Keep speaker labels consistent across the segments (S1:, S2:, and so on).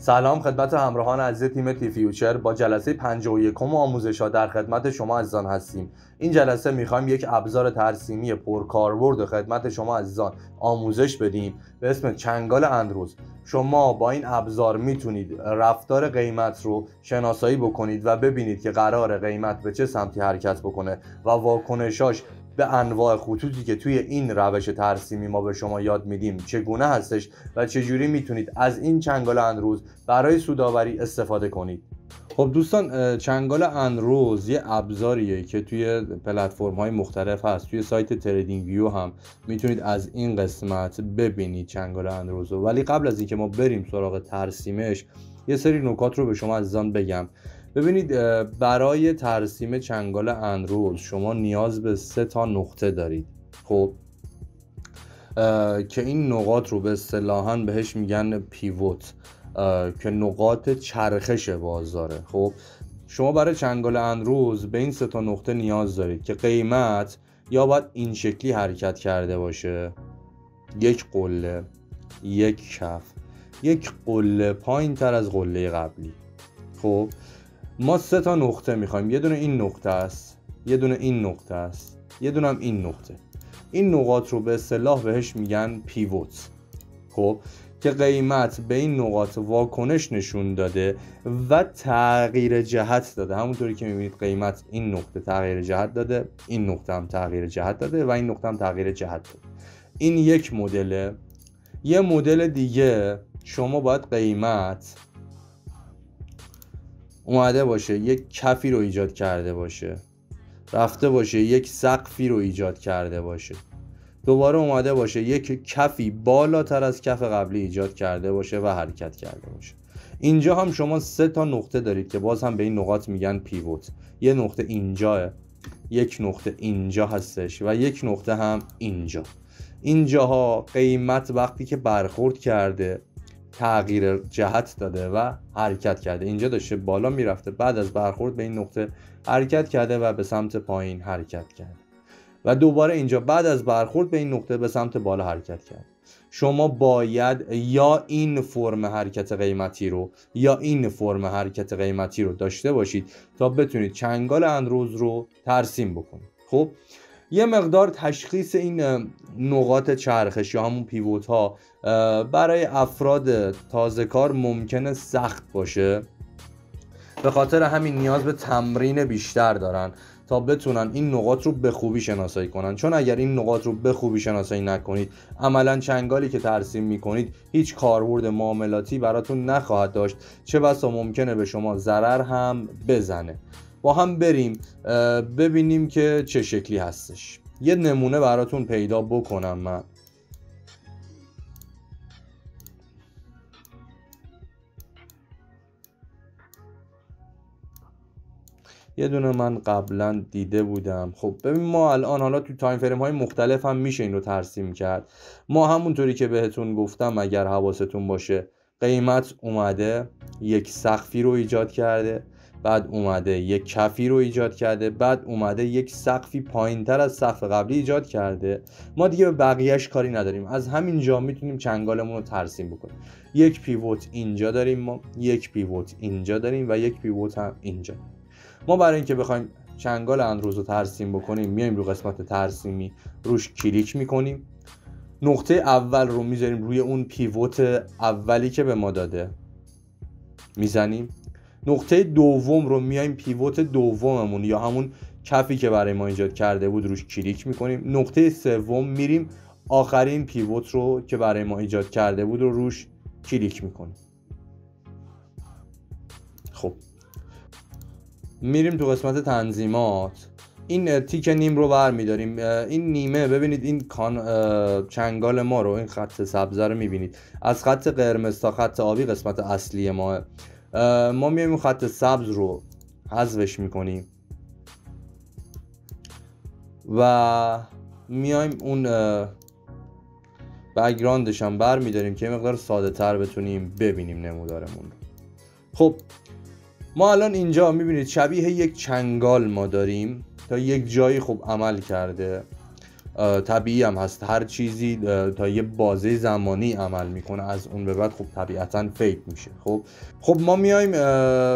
S1: سلام خدمت همراهان عزیز تیم تی فیوچر. با جلسه 51 آموزش‌ها در خدمت شما عزیزان هستیم. این جلسه می‌خوایم یک ابزار ترسیمی پرکاربرد خدمت شما عزیزان آموزش بدیم به اسم چنگال اندروز. شما با این ابزار میتونید رفتار قیمت رو شناسایی بکنید و ببینید که قرار قیمت به چه سمتی حرکت بکنه و واکنشاش به انواع خطوطی که توی این روش ترسیمی ما به شما یاد میدیم چگونه هستش و چجوری میتونید از این چنگال اندروز برای سودآوری استفاده کنید. خب دوستان، چنگال اندروز یه ابزاریه که توی پلتفرم های مختلف هست. توی سایت تریدینگ ویو هم میتونید از این قسمت ببینید چنگال اندروز رو. ولی قبل از اینکه ما بریم سراغ ترسیمش یه سری نکات رو به شما عزیزان بگم. ببینید، برای ترسیم چنگال اندروز شما نیاز به 3 تا نقطه دارید. خب که این نقاط رو به اصطلاحاً بهش میگن پیوت، که نقاط چرخش بازاره. خب شما برای چنگال اندروز به این 3 تا نقطه نیاز دارید که قیمت یا باید این شکلی حرکت کرده باشه، یک قله، یک کف، یک قله پایین تر از قله قبلی. خب ما 3 تا نقطه میخوایم. یه دونه این نقطه است، یه دونه این نقطه است، یه دونه هم این نقطه. این نقاط رو به اصطلاح بهش میگن پیوت. خب که قیمت به این نقاط واکنش نشون داده و تغییر جهت داده. همونطوری که میبینید قیمت این نقطه تغییر جهت داده، این نقطه هم تغییر جهت داده و این نقطه هم تغییر جهت داده. این یک مدله. یه مدل دیگه شما باید قیمت اومده باشه یک کفی رو ایجاد کرده باشه، رفته باشه یک سقفی رو ایجاد کرده باشه، دوباره اومده باشه یک کفی بالاتر از کف قبلی ایجاد کرده باشه و حرکت کرده باشه. اینجا هم شما 3 تا نقطه دارید که باز هم به این نقاط میگن پیوت. یه نقطه اینجاه، یک نقطه اینجا هستش و یک نقطه هم اینجا. اینجاها قیمت وقتی که برخورد کرده تغییر جهت داده و حرکت کرده. اینجا داشته بالا میرفته، بعد از برخورد به این نقطه حرکت کرده و به سمت پایین حرکت کرده و دوباره اینجا بعد از برخورد به این نقطه به سمت بالا حرکت کرده. شما باید یا این فرم حرکت قیمتی رو یا این فرم حرکت قیمتی رو داشته باشید تا بتونید چنگال اندروز رو ترسیم بکنید. خب یه مقدار تشخیص این نقاط چرخش یا همون پیوت ها برای افراد تازه کار ممکنه سخت باشه. به خاطر همین نیاز به تمرین بیشتر دارن تا بتونن این نقاط رو به خوبی شناسایی کنن. چون اگر این نقاط رو به خوبی شناسایی نکنید، عملا چنگالی که ترسیم میکنید هیچ کاربرد معاملاتی براتون نخواهد داشت، چه بسا ممکنه به شما ضرر هم بزنه. با هم بریم ببینیم که چه شکلی هستش. یه نمونه براتون پیدا بکنم. من یه دونه من قبلا دیده بودم. خب ببین، ما الان حالا تو تایم فریم های مختلف هم میشه این رو ترسیم کرد. ما همونطوری که بهتون گفتم اگر حواستون باشه، قیمت اومده یک سقفی رو ایجاد کرده، بعد اومده یک کفی رو ایجاد کرده، بعد اومده یک سقفی پایینتر از سقف قبلی ایجاد کرده. ما دیگه به بقیهش کاری نداریم. از همین جا میتونیم چنگالمون رو ترسیم بکنیم. یک پیوت اینجا داریم، ما یک پیوت اینجا داریم و یک پیوت هم اینجا. ما برای اینکه بخوایم چنگال اندروز رو ترسیم بکنیم میایم رو قسمت ترسیمی، روش کلیک میکنیم، نقطه اول رو میذاریم روی اون پیوت اولی که به ما داده، میزنیم. نقطه دوم رو میایم پیوت دوممون یا همون کفی که برای ما ایجاد کرده بود روش کلیک میکنیم. نقطه سوم میریم آخرین پیوت رو که برای ما ایجاد کرده بود رو روش کلیک میکنیم. خب میریم تو قسمت تنظیمات، این تیک نیم رو برمیداریم. این نیمه، ببینید این چنگال ما رو، این خط سبز رو میبینید، از خط قرمز تا خط آبی قسمت اصلی ما میایم اون خط سبز رو حذفش میکنیم و میایم اون بک‌گراندش هم برمیداریم که مقدار ساده تر بتونیم ببینیم نمودارمون رو. خب ما الان اینجا میبینید شبیه یک چنگال ما داریم تا یک جایی خوب عمل کرده. طبیعی هم هست، هر چیزی تا یه بازه زمانی عمل میکنه، از اون به بعد خب طبیعتا فید میشه. خب ما میایم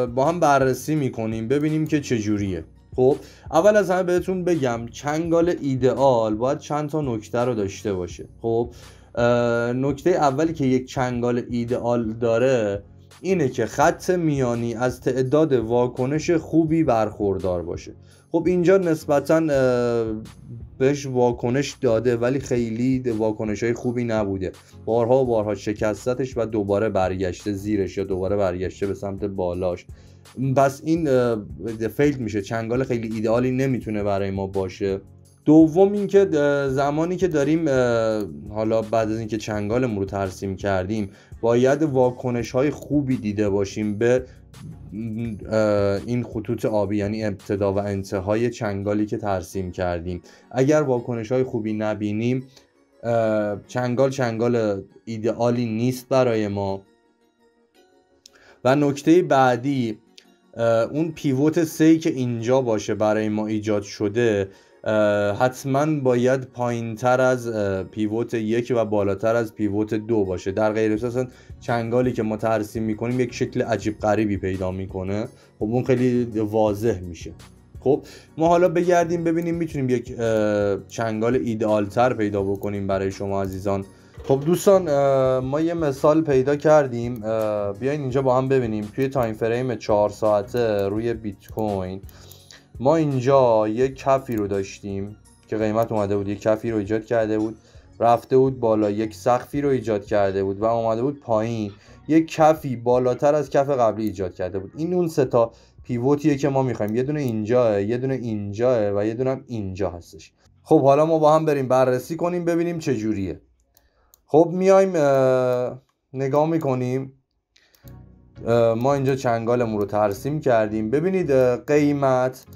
S1: با هم بررسی میکنیم ببینیم که چجوریه. خب اول از همه بهتون بگم چنگال ایدئال باید چند تا نکته رو داشته باشه. خب نکته اولی که یک چنگال ایدئال داره اینه که خط میانی از تعداد واکنش خوبی برخوردار باشه. خب اینجا نسبتاً بهش واکنش داده ولی خیلی واکنش‌های خوبی نبوده، بارها و بارها شکستتش و دوباره برگشته زیرش یا دوباره برگشته به سمت بالاش. پس این فیل میشه، چنگال خیلی ایدئالی نمیتونه برای ما باشه. دوم اینکه زمانی که داریم حالا بعد از اینکه چنگالمون رو ترسیم کردیم باید واکنش‌های خوبی دیده باشیم به این خطوط آبی، یعنی ابتدا و انتهای چنگالی که ترسیم کردیم. اگر واکنش‌های خوبی نبینیم چنگال ایدئالی نیست برای ما. و نکته بعدی اون پیوت 3 که اینجا باشه برای ما ایجاد شده حتما باید پایین تر از پیوت 1 و بالاتر از پیوت 2 باشه، در غیر اساسا چنگالی که ما ترسیم میکنیم یک شکل عجیب غریبی پیدا میکنه. خب اون خیلی واضح میشه. خب ما حالا بگردیم ببینیم میتونیم یک چنگال ایدئال تر پیدا بکنیم برای شما عزیزان. خب دوستان ما یه مثال پیدا کردیم، بیاین اینجا با هم ببینیم. توی تایم فریم 4 ساعته روی بیت کوین ما اینجا یک کفی رو داشتیم که قیمت اومده بود یک کفی رو ایجاد کرده بود، رفته بود بالا، یک سقفی رو ایجاد کرده بود و اومده بود پایین، یک کفی بالاتر از کف قبلی ایجاد کرده بود. این اون 3 تا پیوتیه که ما میخوایم، یه دونه اینجاه، یه دونه اینجاه و یه دونه هم اینجا هستش. خب حالا ما با هم بریم بررسی کنیم ببینیم چه جوریه. خب میایم نگاه میکنیم، ما اینجا چنگالمون رو ترسیم کردیم. ببینید قیمت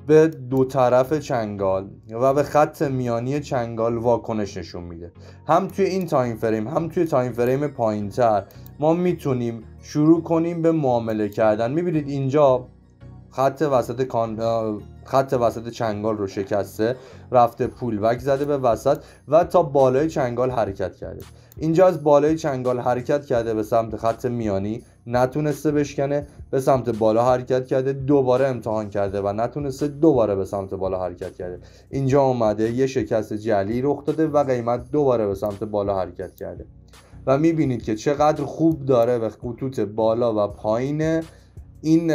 S1: به دو طرف چنگال و به خط میانی چنگال واکنش نشون میده. هم توی این تایم فریم هم توی تایم فریم پایین تر ما میتونیم شروع کنیم به معامله کردن. میبینید اینجا خط وسط چنگال رو شکسته، رفته پول بک زده به وسط و تا بالای چنگال حرکت کرده. اینجا از بالای چنگال حرکت کرده به سمت خط میانی، نتونسته بشکنه، به سمت بالا حرکت کرده، دوباره امتحان کرده و نتونسته، دوباره به سمت بالا حرکت کرده. اینجا اومده یه شکست جعلی رخ داده و قیمت دوباره به سمت بالا حرکت کرده و میبینید که چقدر خوب داره به خطوط بالا و پایین این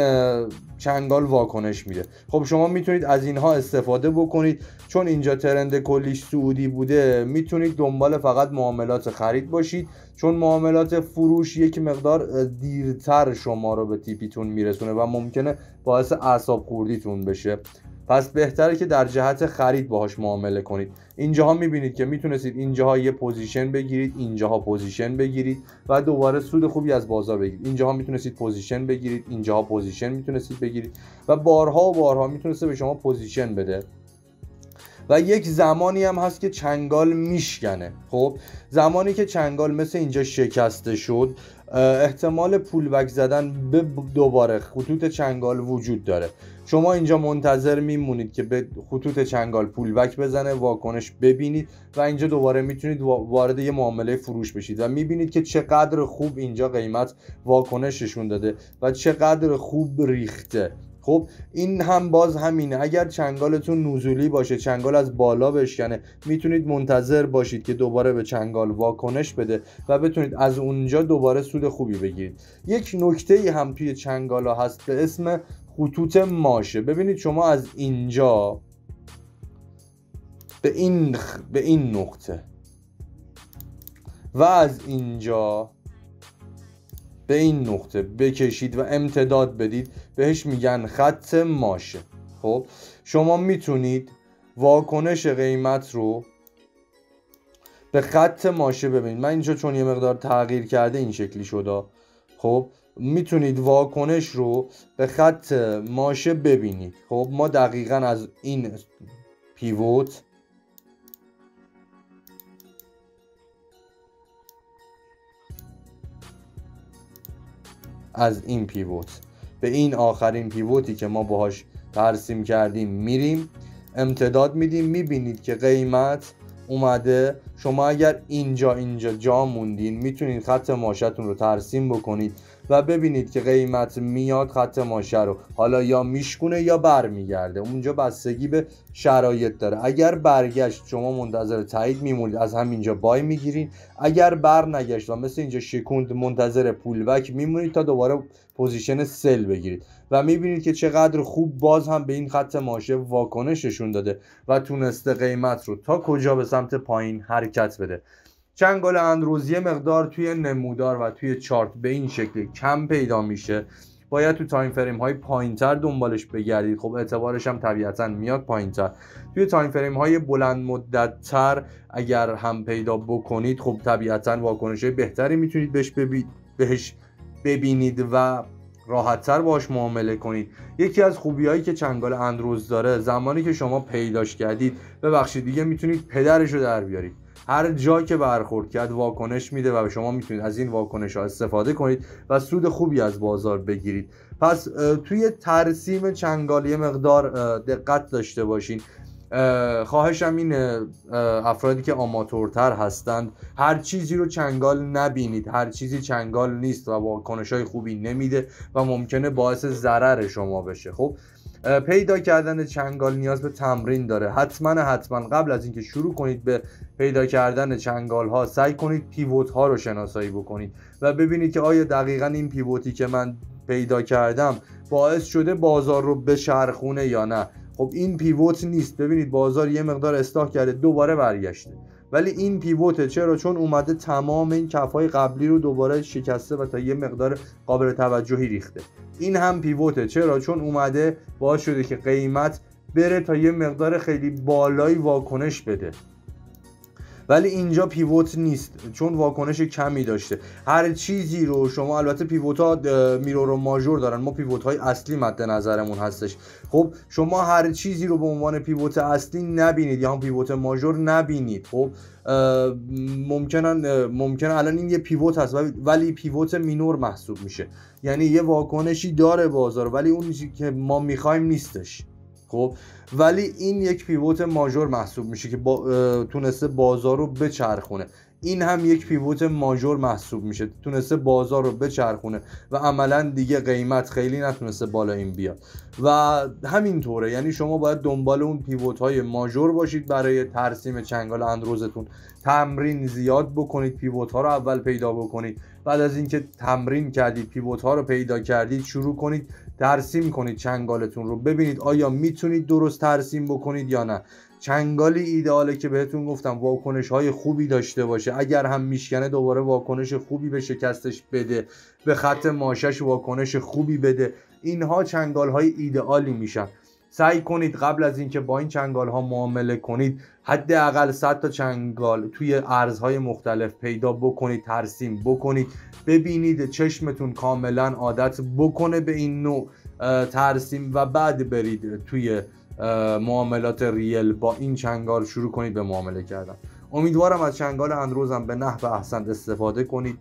S1: چنگال واکنش میده. خب شما میتونید از اینها استفاده بکنید، چون اینجا ترند کلیش سعودی بوده میتونید دنبال فقط معاملات خرید باشید، چون معاملات فروش یک مقدار دیرتر شما رو به تیپیتون میرسونه و ممکنه باعث اعصاب خوردیتون بشه. پس بهتره که در جهت خرید باهاش معامله کنید. اینجاها میبینید که میتونستید اینجاها یه پوزیشن بگیرید، اینجاها پوزیشن بگیرید و دوباره سود خوبی از بازار بگیرید. اینجاها میتونستید پوزیشن بگیرید، اینجاها پوزیشن میتونستید بگیرید و بارها و بارها میتونسته به شما پوزیشن بده. و یک زمانی هم هست که چنگال میشکنه. خب زمانی که چنگال مثل اینجا شکسته شد احتمال پول بک زدن به دوباره خطوط چنگال وجود داره. شما اینجا منتظر میمونید که به خطوط چنگال پول بک بزنه، واکنش ببینید و اینجا دوباره میتونید وارد یه معامله فروش بشید و میبینید که چقدر خوب اینجا قیمت واکنششون داده و چقدر خوب ریخته. خب این هم باز همینه، اگر چنگالتون نزولی باشه، چنگال از بالا بشکنه، میتونید منتظر باشید که دوباره به چنگال واکنش بده و بتونید از اونجا دوباره سود خوبی بگیرید. یک نکته هم توی چنگالا هست به اسم خطوط ماشه. ببینید شما از اینجا به این نقطه و از اینجا به این نقطه بکشید و امتداد بدید، بهش میگن خط ماشه. خب شما میتونید واکنش قیمت رو به خط ماشه ببینید. من اینجا چون یه مقدار تغییر کرده این شکلی شده. خب میتونید واکنش رو به خط ماشه ببینید. خب ما دقیقاً از این پیوت به این آخرین پیوتی که ما باهاش ترسیم کردیم میریم امتداد میدیم، میبینید که قیمت اومده. شما اگر اینجا جا موندین میتونید خط ماشتون رو ترسیم بکنید و ببینید که قیمت میاد خط ماشه رو حالا یا میشکونه یا برمیگرده. اونجا بستگی به شرایط داره. اگر برگشت شما منتظر تایید میمونید، از همینجا بای میگیرین. اگر بر نگشت و مثل اینجا شکوند منتظر پول بک میمونید تا دوباره پوزیشن سل بگیرید و میبینید که چقدر خوب باز هم به این خط ماشه واکنششون داده و تونسته قیمت رو تا کجا به سمت پایین حرکت بده. چنگال اندروز یه مقدار توی نمودار و توی چارت به این شکل کم پیدا میشه، باید تو تایم فریم های پایینتر دنبالش بگردید. خب اعتبارش هم طبیعتا میاد پایینتر. توی تایم فریم های بلند مدت تر اگر هم پیدا بکنید خب طبیعتا واکنش بهتری میتونید بهش ببینید و راحت‌تر باش معامله کنید. یکی از خوبی‌هایی که چنگال اندروز داره، زمانی که شما پیداش کردید ببخشید دیگه میتونید پدرش رو در بیارید. هر جا که برخورد کرد واکنش میده و شما میتونید از این واکنش ها استفاده کنید و سود خوبی از بازار بگیرید. پس توی ترسیم چنگال یه مقدار دقت داشته باشین. خواهشم اینه افرادی که آماتورتر هستند هر چیزی رو چنگال نبینید. هر چیزی چنگال نیست و واکنش‌های خوبی نمیده و ممکنه باعث ضرر شما بشه. خب پیدا کردن چنگال نیاز به تمرین داره. حتما قبل از اینکه شروع کنید به پیدا کردن چنگال ها سعی کنید پیوت ها رو شناسایی بکنید و ببینید که آیا دقیقاً این پیوتی که من پیدا کردم باعث شده بازار رو بچرخونه یا نه. خب این پیوت نیست. ببینید بازار یه مقدار اصلاح کرده دوباره برگشته، ولی این پیوته. چرا؟ چون اومده تمام این کفهای قبلی رو دوباره شکسته و تا یه مقدار قابل توجهی ریخته. این هم پیوته. چرا؟ چون اومده باعث شده که قیمت بره تا یه مقدار خیلی بالایی واکنش بده، ولی اینجا پیوت نیست چون واکنش کمی داشته. هر چیزی رو شما، البته پیوت ها میرور و ماژور دارن، ما پیوت های اصلی مد نظرمون هستش. خب شما هر چیزی رو به عنوان پیوت اصلی نبینید یا هم پیوت ماژور نبینید. خب ممکنه الان این یه پیوت هست ولی پیوت مینور محسوب میشه، یعنی یه واکنشی داره بازار ولی اون چیزی که ما میخوایم نیستش. خب ولی این یک پیوت ماژور محسوب میشه که تونسته بازار رو بچرخونه. این هم یک پیوت ماژور محسوب میشه، تونسته بازار رو بچرخونه و عملا دیگه قیمت خیلی نتونسته بالا این بیاد و همینطوره. یعنی شما باید دنبال اون پیوت های ماژور باشید برای ترسیم چنگال اندروزتون. تمرین زیاد بکنید، پیوت ها رو اول پیدا بکنید. بعد از اینکه تمرین کردید، پیوت ها رو پیدا کردید، شروع کنید ترسیم کنید چنگالتون رو. ببینید آیا میتونید درست ترسیم بکنید یا نه. چنگالی ایدئاله که بهتون گفتم واکنش های خوبی داشته باشه. اگر هم میشکنه دوباره واکنش خوبی به شکستش بده، به خط ماشش واکنش خوبی بده. اینها چنگال های ایدئالی میشن. سعی کنید قبل از اینکه با این چنگال ها معامله کنید حداقل 100 تا چنگال توی ارزهای مختلف پیدا بکنید، ترسیم بکنید، ببینید چشمتون کاملا عادت بکنه به این نوع ترسیم و بعد برید توی معاملات ریل با این چنگال شروع کنید به معامله کردن. امیدوارم از چنگال اندروزم به نحو احسن استفاده کنید.